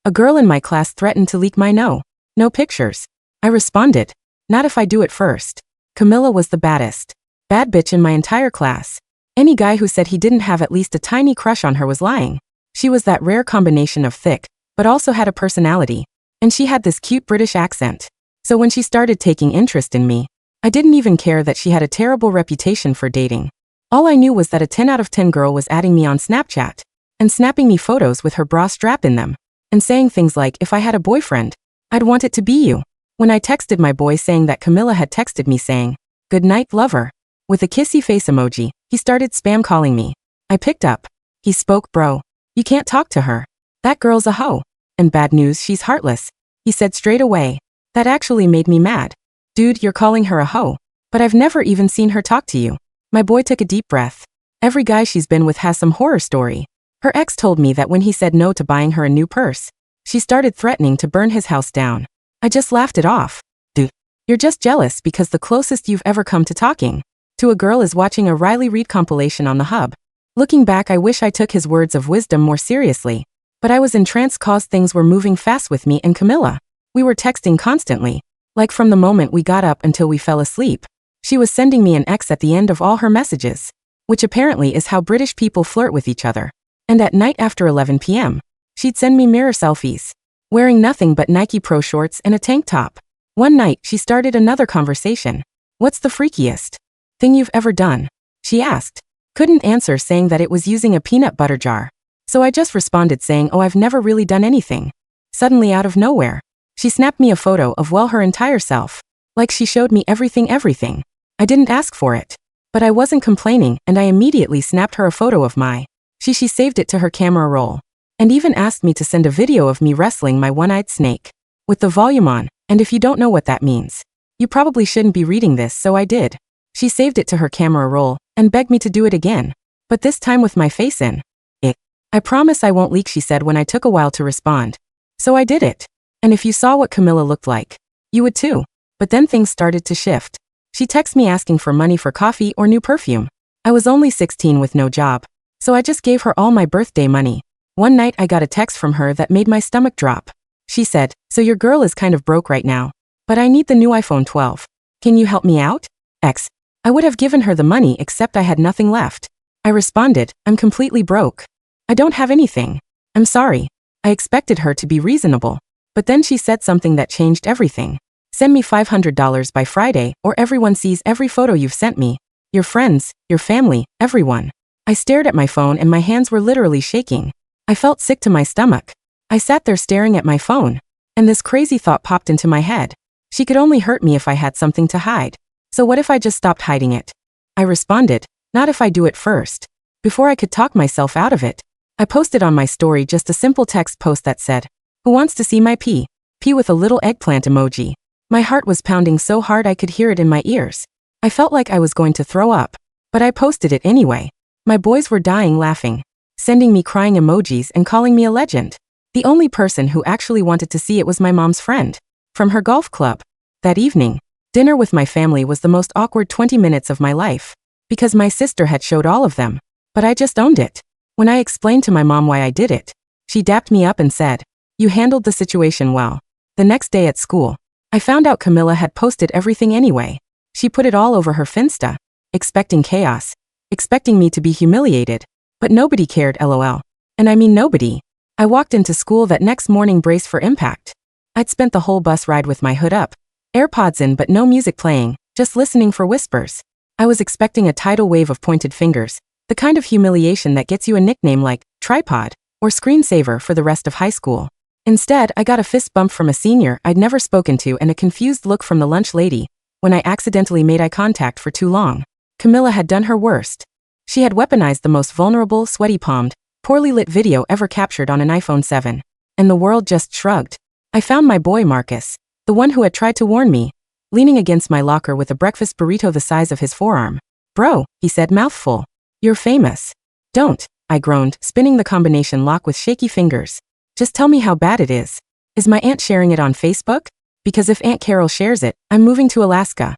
A girl in my class threatened to leak my no pictures. I responded, not if I do it first. Camilla was the baddest bad bitch in my entire class. Any guy who said he didn't have at least a tiny crush on her was lying. She was that rare combination of thick, but also had a personality. And she had this cute British accent. So when she started taking interest in me, I didn't even care that she had a terrible reputation for dating. All I knew was that a 10 out of 10 girl was adding me on Snapchat and snapping me photos with her bra strap in them and saying things like, if I had a boyfriend, I'd want it to be you. When I texted my boy saying that Camilla had texted me saying, good night, lover, with a kissy face emoji, he started spam calling me. I picked up. He spoke, bro. You can't talk to her. That girl's a hoe. And bad news, she's heartless. He said straight away. That actually made me mad. Dude, you're calling her a hoe. But I've never even seen her talk to you. My boy took a deep breath. Every guy she's been with has some horror story. Her ex told me that when he said no to buying her a new purse, she started threatening to burn his house down. I just laughed it off. Dude, you're just jealous because the closest you've ever come to talking to a girl is watching a Riley Reid compilation on the hub. Looking back, I wish I took his words of wisdom more seriously. But I was entranced cause things were moving fast with me and Camilla. We were texting constantly. Like from the moment we got up until we fell asleep. She was sending me an X at the end of all her messages. Which apparently is how British people flirt with each other. And at night after 11 p.m., she'd send me mirror selfies. Wearing nothing but Nike Pro shorts and a tank top. One night, she started another conversation. What's the freakiest thing you've ever done? She asked. Couldn't answer, saying that it was using a peanut butter jar. So I just responded saying, oh, I've never really done anything. Suddenly out of nowhere, she snapped me a photo of, well, her entire self. Like she showed me everything. I didn't ask for it. But I wasn't complaining, and I immediately snapped her a photo of my. She saved it to her camera roll. And even asked me to send a video of me wrestling my one-eyed snake. With the volume on, and if you don't know what that means, you probably shouldn't be reading this, so I did. She saved it to her camera roll, and begged me to do it again. But this time with my face in it. I promise I won't leak, she said when I took a while to respond. So I did it. And if you saw what Camilla looked like, you would too. But then things started to shift. She texted me asking for money for coffee or new perfume. I was only 16 with no job. So I just gave her all my birthday money. One night I got a text from her that made my stomach drop. She said, so your girl is kind of broke right now. But I need the new iPhone 12. Can you help me out? X. I would have given her the money except I had nothing left. I responded, I'm completely broke. I don't have anything. I'm sorry. I expected her to be reasonable. But then she said something that changed everything. Send me $500 by Friday or everyone sees every photo you've sent me. Your friends, your family, everyone. I stared at my phone and my hands were literally shaking. I felt sick to my stomach. I sat there staring at my phone. And this crazy thought popped into my head. She could only hurt me if I had something to hide. So what if I just stopped hiding it? I responded, not if I do it first. Before I could talk myself out of it, I posted on my story just a simple text post that said, who wants to see my pee? Pee with a little eggplant emoji. My heart was pounding so hard I could hear it in my ears. I felt like I was going to throw up. But I posted it anyway. My boys were dying laughing, sending me crying emojis and calling me a legend. The only person who actually wanted to see it was my mom's friend from her golf club. That evening, dinner with my family was the most awkward 20 minutes of my life, because my sister had showed all of them, but I just owned it. When I explained to my mom why I did it, she dapped me up and said, you handled the situation well. The next day at school, I found out Camilla had posted everything anyway. She put it all over her Finsta, expecting chaos, expecting me to be humiliated, but nobody cared, lol. And I mean nobody. I walked into school that next morning braced for impact. I'd spent the whole bus ride with my hood up, AirPods in but no music playing, just listening for whispers. I was expecting a tidal wave of pointed fingers, the kind of humiliation that gets you a nickname like tripod or screensaver for the rest of high school. Instead, I got a fist bump from a senior I'd never spoken to and a confused look from the lunch lady when I accidentally made eye contact for too long. Camilla had done her worst. She had weaponized the most vulnerable, sweaty-palmed, poorly lit video ever captured on an iPhone 7. And the world just shrugged. I found my boy Marcus, the one who had tried to warn me, leaning against my locker with a breakfast burrito the size of his forearm. Bro, he said, mouthful. You're famous. Don't, I groaned, spinning the combination lock with shaky fingers. Just tell me how bad it is. Is my aunt sharing it on Facebook? Because if Aunt Carol shares it, I'm moving to Alaska.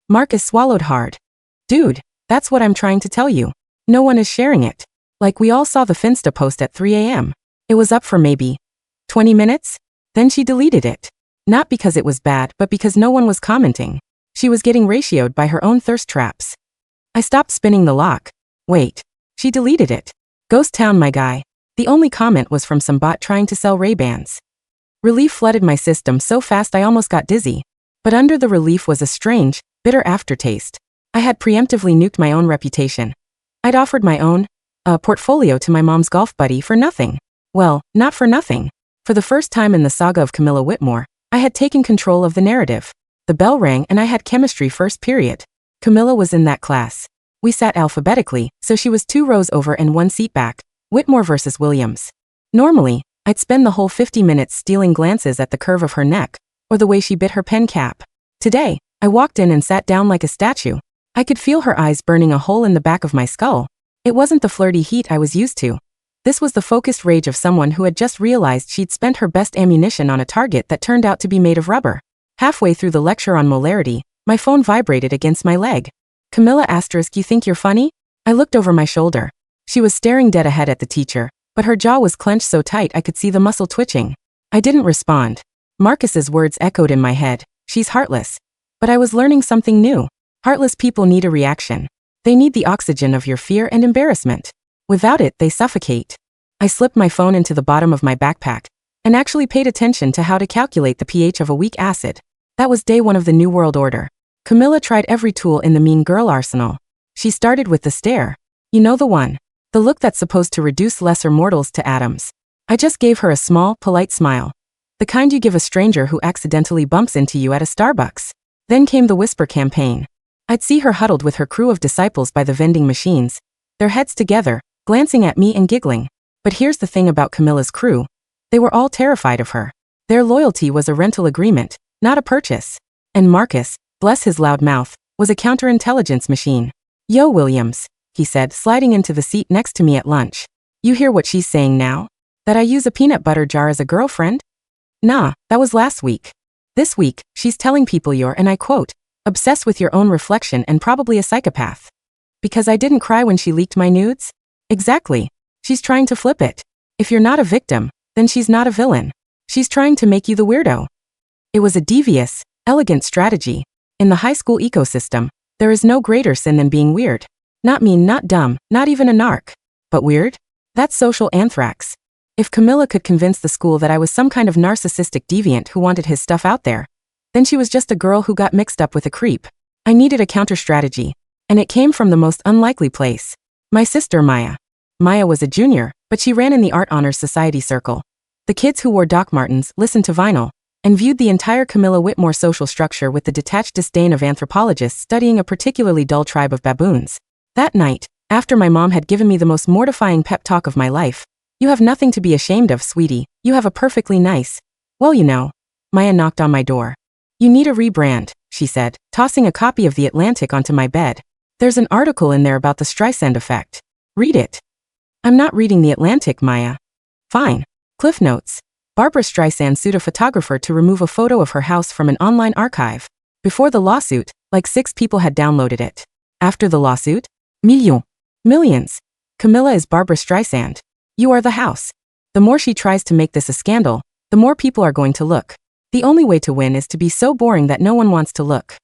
Marcus swallowed hard. Dude, that's what I'm trying to tell you. No one is sharing it. Like we all saw the Finsta post at 3 a.m. It was up for maybe 20 minutes? Then she deleted it. Not because it was bad, but because no one was commenting. She was getting ratioed by her own thirst traps. I stopped spinning the lock. Wait. She deleted it. Ghost town, my guy. The only comment was from some bot trying to sell Ray-Bans. Relief flooded my system so fast I almost got dizzy. But under the relief was a strange, bitter aftertaste. I had preemptively nuked my own reputation. I'd offered my own portfolio to my mom's golf buddy for nothing. Well, not for nothing. For the first time in the saga of Camilla Whitmore, I had taken control of the narrative. The bell rang and I had chemistry first period. Camilla was in that class. We sat alphabetically, so she was 2 rows over and 1 seat back. Whitmore versus Williams. Normally, I'd spend the whole 50 minutes stealing glances at the curve of her neck, or the way she bit her pen cap. Today, I walked in and sat down like a statue. I could feel her eyes burning a hole in the back of my skull. It wasn't the flirty heat I was used to. This was the focused rage of someone who had just realized she'd spent her best ammunition on a target that turned out to be made of rubber. Halfway through the lecture on molarity, my phone vibrated against my leg. Camilla *, you think you're funny? I looked over my shoulder. She was staring dead ahead at the teacher, but her jaw was clenched so tight I could see the muscle twitching. I didn't respond. Marcus's words echoed in my head. She's heartless. But I was learning something new. Heartless people need a reaction. They need the oxygen of your fear and embarrassment. Without it, they suffocate. I slipped my phone into the bottom of my backpack and actually paid attention to how to calculate the pH of a weak acid. That was day 1 of the New World Order. Camilla tried every tool in the mean girl arsenal. She started with the stare. You know the one. The look that's supposed to reduce lesser mortals to atoms. I just gave her a small, polite smile. The kind you give a stranger who accidentally bumps into you at a Starbucks. Then came the whisper campaign. I'd see her huddled with her crew of disciples by the vending machines, their heads together, glancing at me and giggling. But here's the thing about Camilla's crew. They were all terrified of her. Their loyalty was a rental agreement, not a purchase. And Marcus, bless his loud mouth, was a counterintelligence machine. Yo, Williams, he said, sliding into the seat next to me at lunch. You hear what she's saying now? That I use a peanut butter jar as a girlfriend? Nah, that was last week. This week, she's telling people you're, and I quote, obsessed with your own reflection and probably a psychopath. Because I didn't cry when she leaked my nudes? Exactly. She's trying to flip it. If you're not a victim, then she's not a villain. She's trying to make you the weirdo. It was a devious, elegant strategy. In the high school ecosystem, there is no greater sin than being weird. Not mean, not dumb, not even a narc. But weird? That's social anthrax. If Camilla could convince the school that I was some kind of narcissistic deviant who wanted his stuff out there, then she was just a girl who got mixed up with a creep. I needed a counter-strategy, and it came from the most unlikely place. My sister Maya. Maya was a junior, but she ran in the Art Honors Society circle. The kids who wore Doc Martens listened to vinyl, and viewed the entire Camilla Whitmore social structure with the detached disdain of anthropologists studying a particularly dull tribe of baboons. That night, after my mom had given me the most mortifying pep talk of my life, "You have nothing to be ashamed of, sweetie, you have a perfectly nice..." Well, you know. Maya knocked on my door. "You need a rebrand," she said, tossing a copy of The Atlantic onto my bed. "There's an article in there about the Streisand effect. Read it." "I'm not reading The Atlantic, Maya." "Fine. Cliff notes. Barbra Streisand sued a photographer to remove a photo of her house from an online archive. Before the lawsuit, like 6 people had downloaded it. After the lawsuit, millions. Camilla is Barbra Streisand. You are the house. The more she tries to make this a scandal, the more people are going to look. The only way to win is to be so boring that no one wants to look."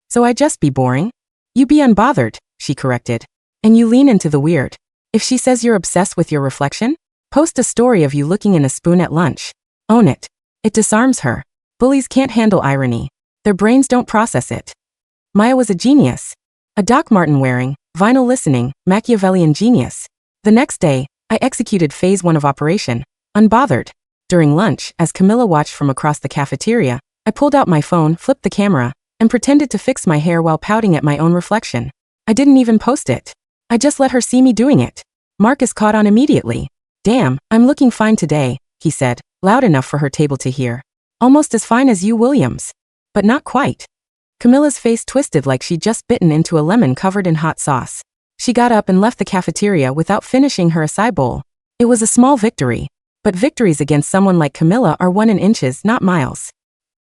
"So I just be boring?" "You be unbothered," she corrected. "And you lean into the weird. If she says you're obsessed with your reflection, post a story of you looking in a spoon at lunch. Own it. It disarms her. Bullies can't handle irony. Their brains don't process it." Maya was a genius. A Doc Marten wearing, vinyl listening, Machiavellian genius. The next day, I executed phase 1 of Operation Unbothered. During lunch, as Camilla watched from across the cafeteria, I pulled out my phone, flipped the camera, and pretended to fix my hair while pouting at my own reflection. I didn't even post it. I just let her see me doing it. Marcus caught on immediately. "Damn, I'm looking fine today," he said, loud enough for her table to hear. "Almost as fine as you, Williams." But not quite. Camilla's face twisted like she'd just bitten into a lemon covered in hot sauce. She got up and left the cafeteria without finishing her acai bowl. It was a small victory. But victories against someone like Camilla are won in inches, not miles.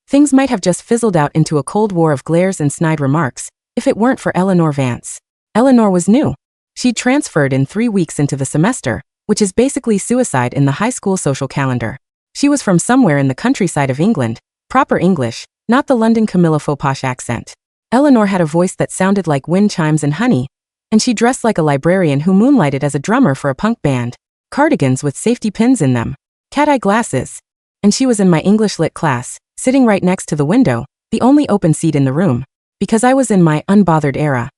Things might have just fizzled out into a cold war of glares and snide remarks, if it weren't for Eleanor Vance. Eleanor was new. She'd transferred in 3 weeks into the semester, which is basically suicide in the high school social calendar. She was from somewhere in the countryside of England, proper English, not the London Camilla faux posh accent. Eleanor had a voice that sounded like wind chimes and honey, and she dressed like a librarian who moonlighted as a drummer for a punk band. Cardigans with safety pins in them, cat-eye glasses. And she was in my English lit class, sitting right next to the window, the only open seat in the room. Because I was in my unbothered era.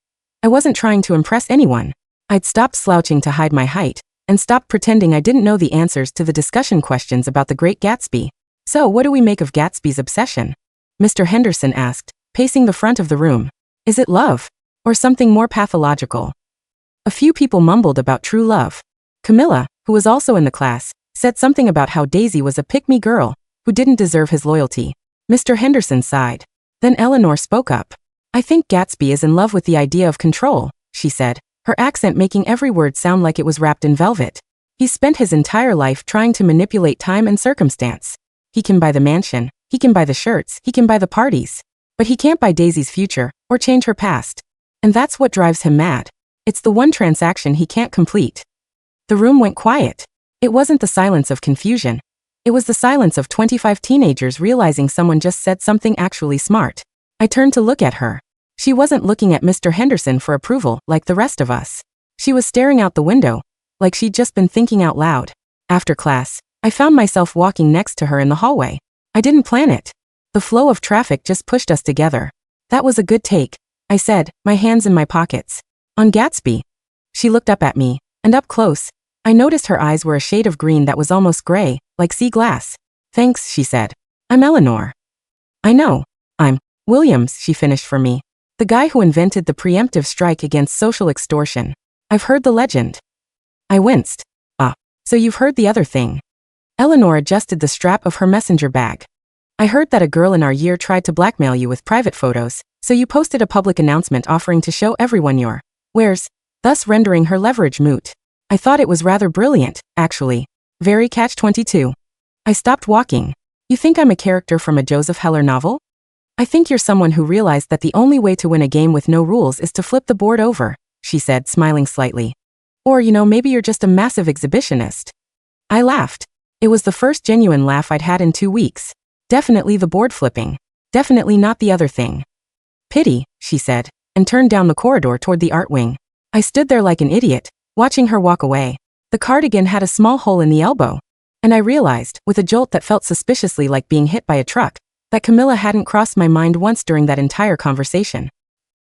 I wasn't trying to impress anyone. I'd stopped slouching to hide my height, and stopped pretending I didn't know the answers to the discussion questions about the Great Gatsby. So what do we make of Gatsby's obsession? Mr. Henderson asked, pacing the front of the room. Is it love? Or something more pathological? A few people mumbled about true love. Camilla, who was also in the class, said something about how Daisy was a pick-me girl, who didn't deserve his loyalty. Mr. Henderson sighed. Then Eleanor spoke up. I think Gatsby is in love with the idea of control, she said, her accent making every word sound like it was wrapped in velvet. He's spent his entire life trying to manipulate time and circumstance. He can buy the mansion, he can buy the shirts, he can buy the parties. But he can't buy Daisy's future, or change her past. And that's what drives him mad. It's the one transaction he can't complete. The room went quiet. It wasn't the silence of confusion. It was the silence of 25 teenagers realizing someone just said something actually smart. I turned to look at her. She wasn't looking at Mr. Henderson for approval, like the rest of us. She was staring out the window, like she'd just been thinking out loud. After class, I found myself walking next to her in the hallway. I didn't plan it. The flow of traffic just pushed us together. That was a good take, I said, my hands in my pockets. On Gatsby. She looked up at me, and up close, I noticed her eyes were a shade of green that was almost gray, like sea glass. Thanks, she said. I'm Eleanor. I know. I'm Williams, she finished for me. The guy who invented the preemptive strike against social extortion. I've heard the legend. I winced. Ah, so you've heard the other thing. Eleanor adjusted the strap of her messenger bag. I heard that a girl in our year tried to blackmail you with private photos, so you posted a public announcement offering to show everyone your wares, thus rendering her leverage moot. I thought it was rather brilliant, actually. Very catch-22. I stopped walking. You think I'm a character from a Joseph Heller novel? I think you're someone who realized that the only way to win a game with no rules is to flip the board over, she said, smiling slightly. Or, maybe you're just a massive exhibitionist. I laughed. It was the first genuine laugh I'd had in 2 weeks. Definitely the board flipping. Definitely not the other thing. Pity, she said, and turned down the corridor toward the art wing. I stood there like an idiot, watching her walk away. The cardigan had a small hole in the elbow. And I realized, with a jolt that felt suspiciously like being hit by a truck, that Camilla hadn't crossed my mind once during that entire conversation.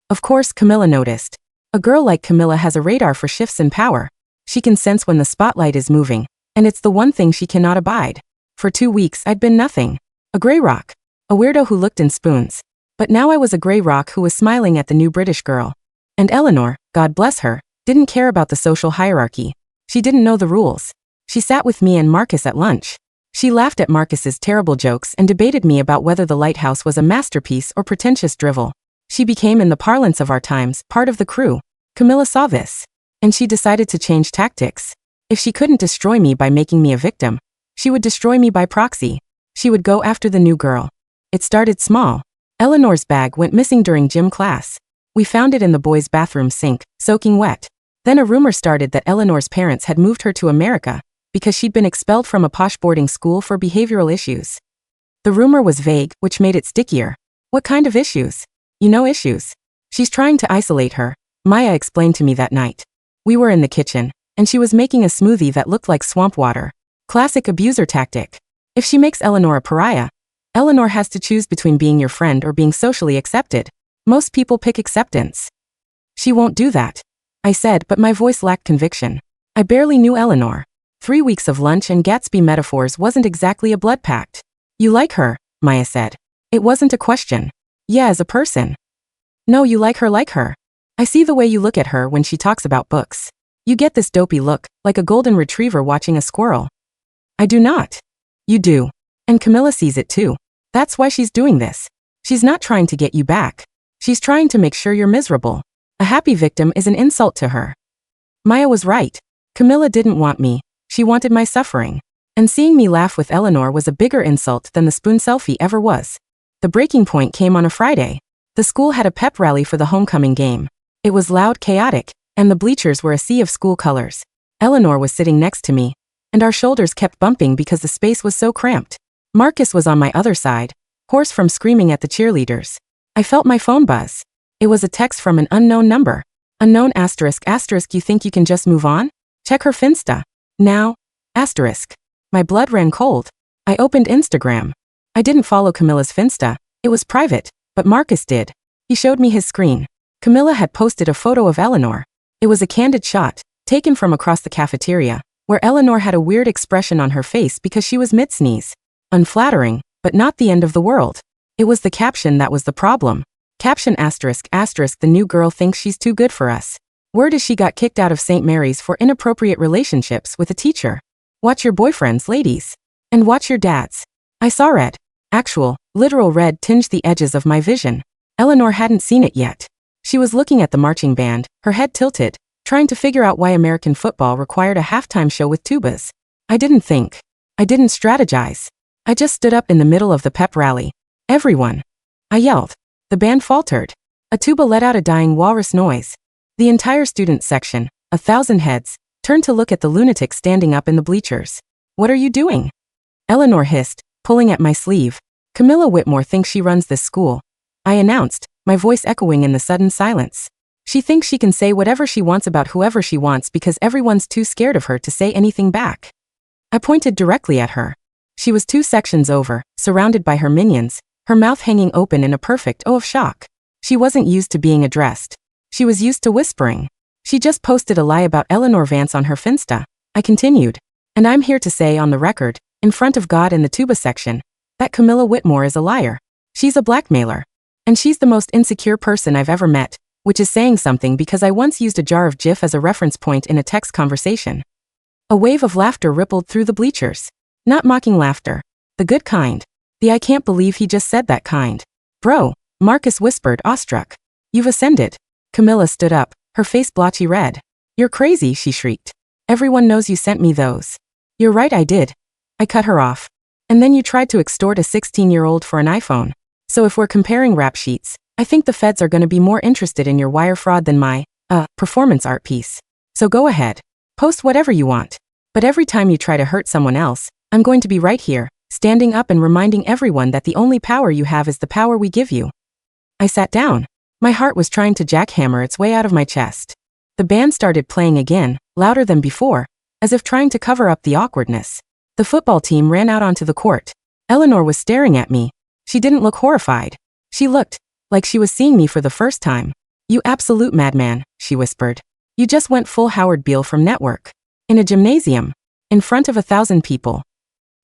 Of course, Camilla noticed. A girl like Camilla has a radar for shifts in power. She can sense when the spotlight is moving, and it's the one thing she cannot abide. For 2 weeks, I'd been nothing. A gray rock. A weirdo who looked in spoons. But now I was a gray rock who was smiling at the new British girl. And Eleanor, God bless her, didn't care about the social hierarchy. She didn't know the rules. She sat with me and Marcus at lunch. She laughed at Marcus's terrible jokes and debated me about whether the lighthouse was a masterpiece or pretentious drivel. She became, in the parlance of our times, part of the crew. Camilla saw this. And she decided to change tactics. If she couldn't destroy me by making me a victim, she would destroy me by proxy. She would go after the new girl. It started small. Eleanor's bag went missing during gym class. We found it in the boys' bathroom sink, soaking wet. Then a rumor started that Eleanor's parents had moved her to America because she'd been expelled from a posh boarding school for behavioral issues. The rumor was vague, which made it stickier. What kind of issues? Issues. She's trying to isolate her, Maya explained to me that night. We were in the kitchen, and she was making a smoothie that looked like swamp water. Classic abuser tactic. If she makes Eleanor a pariah, Eleanor has to choose between being your friend or being socially accepted. Most people pick acceptance. She won't do that, I said, but my voice lacked conviction. I barely knew Eleanor. 3 weeks of lunch and Gatsby metaphors wasn't exactly a blood pact. You like her, Maya said. It wasn't a question. Yeah, as a person. No, you like her. I see the way you look at her when she talks about books. You get this dopey look, like a golden retriever watching a squirrel. I do not. You do. And Camilla sees it too. That's why she's doing this. She's not trying to get you back. She's trying to make sure you're miserable. A happy victim is an insult to her. Maya was right. Camilla didn't want me. She wanted my suffering. And seeing me laugh with Eleanor was a bigger insult than the spoon selfie ever was. The breaking point came on a Friday. The school had a pep rally for the homecoming game. It was loud, chaotic, and the bleachers were a sea of school colors. Eleanor was sitting next to me. and our shoulders kept bumping because the space was so cramped. Marcus was on my other side, hoarse from screaming at the cheerleaders. I felt my phone buzz. It was a text from an unknown number. Unknown asterisk asterisk, you think you can just move on? Check her Finsta. Now? Asterisk. My blood ran cold. I opened Instagram. I didn't follow Camilla's Finsta. It was private, but Marcus did. He showed me his screen. Camilla had posted a photo of Eleanor. It was a candid shot, taken from across the cafeteria, where Eleanor had a weird expression on her face because she was mid-sneeze. Unflattering, but not the end of the world. It was the caption that was the problem. Caption asterisk asterisk, the new girl thinks she's too good for us. Word is she got kicked out of St. Mary's for inappropriate relationships with a teacher. Watch your boyfriends, ladies. And watch your dads. I saw red. Actual, literal red tinged the edges of my vision. Eleanor hadn't seen it yet. She was looking at the marching band, her head tilted, trying to figure out why American football required a halftime show with tubas. I didn't think. I didn't strategize. I just stood up in the middle of the pep rally. Everyone. I yelled. The band faltered. A tuba let out a dying walrus noise. The entire student section, 1,000 heads, turned to look at the lunatic standing up in the bleachers. What are you doing? Eleanor hissed, pulling at my sleeve. Camilla Whitmore thinks she runs this school. I announced, my voice echoing in the sudden silence. She thinks she can say whatever she wants about whoever she wants because everyone's too scared of her to say anything back. I pointed directly at her. She was 2 sections over, surrounded by her minions, her mouth hanging open in a perfect O of shock. She wasn't used to being addressed. She was used to whispering. She just posted a lie about Eleanor Vance on her Finsta. I continued. And I'm here to say on the record, in front of God and the tuba section, that Camilla Whitmore is a liar. She's a blackmailer. And she's the most insecure person I've ever met, which is saying something because I once used a jar of Jif as a reference point in a text conversation. A wave of laughter rippled through the bleachers. Not mocking laughter. The good kind. The I can't believe he just said that kind. Bro, Marcus whispered, awestruck. You've ascended. Camilla stood up, her face blotchy red. You're crazy, she shrieked. Everyone knows you sent me those. You're right, I did. I cut her off. And then you tried to extort a 16-year-old for an iPhone. So if we're comparing rap sheets, I think the feds are going to be more interested in your wire fraud than my, performance art piece. So go ahead. Post whatever you want. But every time you try to hurt someone else, I'm going to be right here, standing up and reminding everyone that the only power you have is the power we give you. I sat down. My heart was trying to jackhammer its way out of my chest. The band started playing again, louder than before, as if trying to cover up the awkwardness. The football team ran out onto the court. Eleanor was staring at me. She didn't look horrified. She looked like she was seeing me for the first time. You absolute madman, she whispered. You just went full Howard Beale from Network. In a gymnasium. In front of 1,000 people.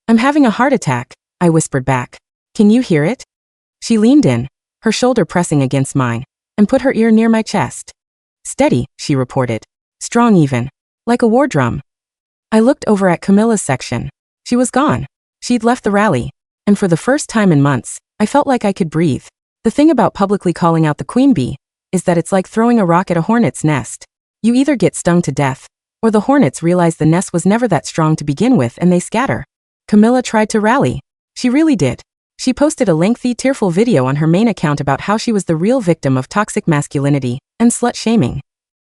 I'm having a heart attack, I whispered back. Can you hear it? She leaned in, her shoulder pressing against mine, and put her ear near my chest. Steady, she reported. Strong even. Like a war drum. I looked over at Camilla's section. She was gone. She'd left the rally. And for the first time in months, I felt like I could breathe. The thing about publicly calling out the queen bee is that it's like throwing a rock at a hornet's nest. You either get stung to death, or the hornets realize the nest was never that strong to begin with and they scatter. Camilla tried to rally. She really did. She posted a lengthy, tearful video on her main account about how she was the real victim of toxic masculinity and slut-shaming.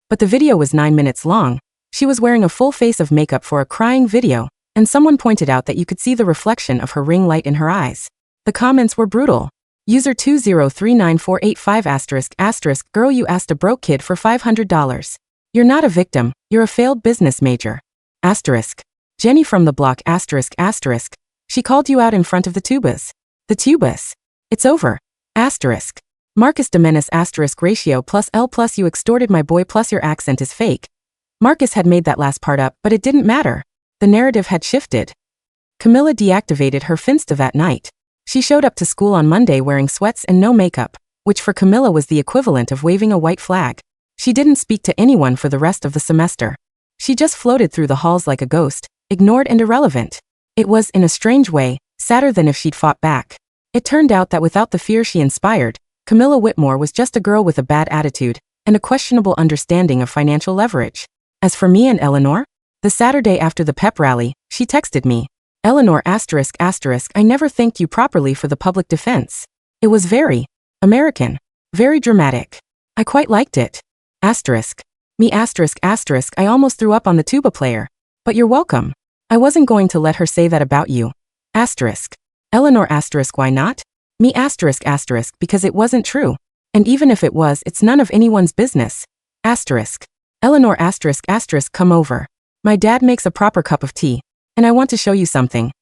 But the video was 9 minutes long. She was wearing a full face of makeup for a crying video, and someone pointed out that you could see the reflection of her ring light in her eyes. The comments were brutal. User 2039485 ***, girl, you asked a broke kid for $500. You're not a victim, you're a failed business major. ***. Jenny from the block ***. She called you out in front of the tubas. The tubas. It's over. ***. Marcus Domenis *** ratio plus L plus you extorted my boy plus your accent is fake. Marcus had made that last part up, but it didn't matter. The narrative had shifted. Camilla deactivated her Finsta that night. She showed up to school on Monday wearing sweats and no makeup, which for Camilla was the equivalent of waving a white flag. She didn't speak to anyone for the rest of the semester. She just floated through the halls like a ghost, ignored and irrelevant. It was, in a strange way, sadder than if she'd fought back. It turned out that without the fear she inspired, Camilla Whitmore was just a girl with a bad attitude and a questionable understanding of financial leverage. As for me and Eleanor, the Saturday after the pep rally, she texted me, Eleanor ***, I never thanked you properly for the public defense. It was very American, very dramatic. I quite liked it. ***. Me ***, I almost threw up on the tuba player. But you're welcome. I wasn't going to let her say that about you. Asterisk. Eleanor asterisk why not? Me asterisk asterisk because it wasn't true. And even if it was, it's none of anyone's business. Asterisk. Eleanor asterisk asterisk come over. My dad makes a proper cup of tea. And I want to show you something.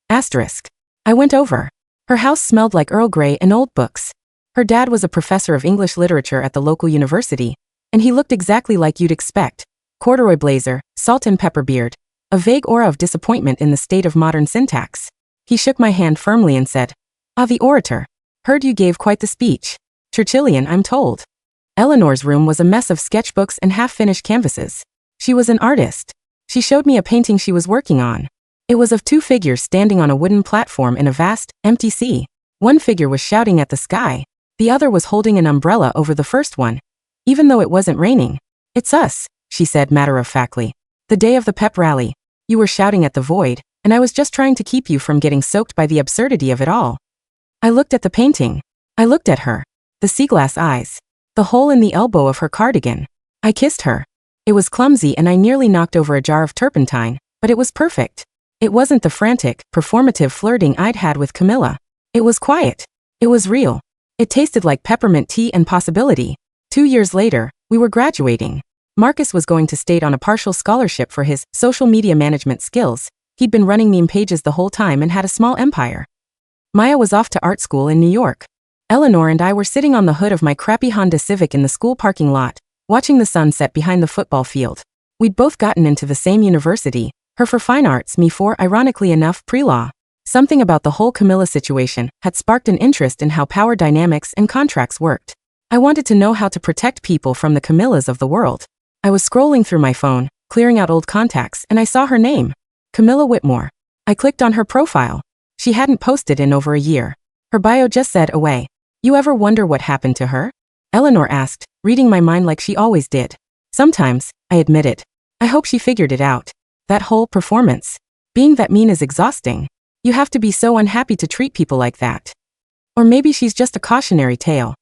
Asterisk. I went over. Her house smelled like Earl Grey and old books. Her dad was a professor of English literature at the local university. And he looked exactly like you'd expect. Corduroy blazer, salt and pepper beard. A vague aura of disappointment in the state of modern syntax. He shook my hand firmly and said, "Ah, the orator. Heard you gave quite the speech. Churchillian, I'm told." Eleanor's room was a mess of sketchbooks and half-finished canvases. She was an artist. She showed me a painting she was working on. It was of two figures standing on a wooden platform in a vast, empty sea. One figure was shouting at the sky. The other was holding an umbrella over the first one. Even though it wasn't raining. "It's us," she said matter-of-factly. "The day of the pep rally. You were shouting at the void, and I was just trying to keep you from getting soaked by the absurdity of it all." I looked at the painting. I looked at her. The sea-glass eyes. The hole in the elbow of her cardigan. I kissed her. It was clumsy and I nearly knocked over a jar of turpentine, but it was perfect. It wasn't the frantic, performative flirting I'd had with Camilla. It was quiet. It was real. It tasted like peppermint tea and possibility. 2 years later, we were graduating. Marcus was going to state on a partial scholarship for his social media management skills. He'd been running meme pages the whole time and had a small empire. Maya was off to art school in New York. Eleanor and I were sitting on the hood of my crappy Honda Civic in the school parking lot, watching the sun set behind the football field. We'd both gotten into the same university, her for fine arts, me for, ironically enough, pre-law. Something about the whole Camilla situation had sparked an interest in how power dynamics and contracts worked. I wanted to know how to protect people from the Camillas of the world. I was scrolling through my phone, clearing out old contacts, and I saw her name. Camilla Whitmore. I clicked on her profile. She hadn't posted in over a year. Her bio just said away. "You ever wonder what happened to her?" Eleanor asked, reading my mind like she always did. "Sometimes," I admitted. "I hope she figured it out. That whole performance. Being that mean is exhausting. You have to be so unhappy to treat people like that. Or maybe she's just a cautionary tale,"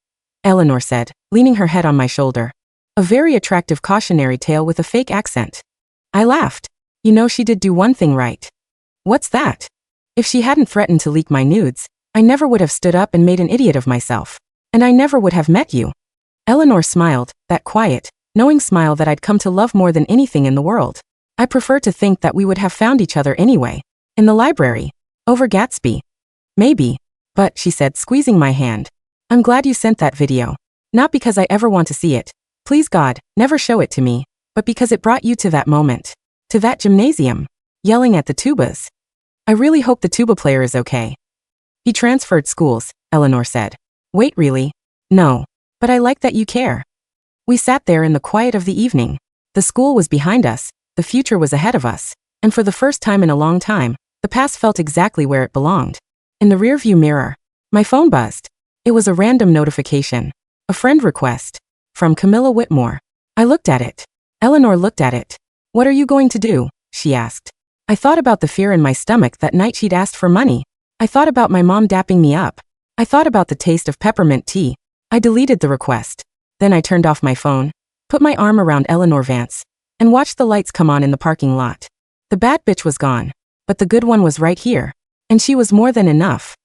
Eleanor said, leaning her head on my shoulder. "A very attractive cautionary tale with a fake accent." I laughed. "You know, she did do one thing right." "What's that?" "If she hadn't threatened to leak my nudes, I never would have stood up and made an idiot of myself. And I never would have met you." Eleanor smiled, that quiet, knowing smile that I'd come to love more than anything in the world. I prefer to think that we would have found each other anyway. In the library. Over Gatsby. "Maybe. But," she said, squeezing my hand. "I'm glad you sent that video. Not because I ever want to see it. Please God, never show it to me. But because it brought you to that moment. To that gymnasium. Yelling at the tubas. I really hope the tuba player is okay." "He transferred schools," Eleanor said. "Wait, really?" "No. But I like that you care." We sat there in the quiet of the evening. The school was behind us, the future was ahead of us, and for the first time in a long time, the past felt exactly where it belonged. In the rearview mirror, my phone buzzed. It was a random notification. A friend request. From Camilla Whitmore. I looked at it. Eleanor looked at it. "What are you going to do?" she asked. I thought about the fear in my stomach that night she'd asked for money. I thought about my mom dapping me up. I thought about the taste of peppermint tea. I deleted the request. Then I turned off my phone, put my arm around Eleanor Vance, and watched the lights come on in the parking lot. The bad bitch was gone, but the good one was right here. And she was more than enough.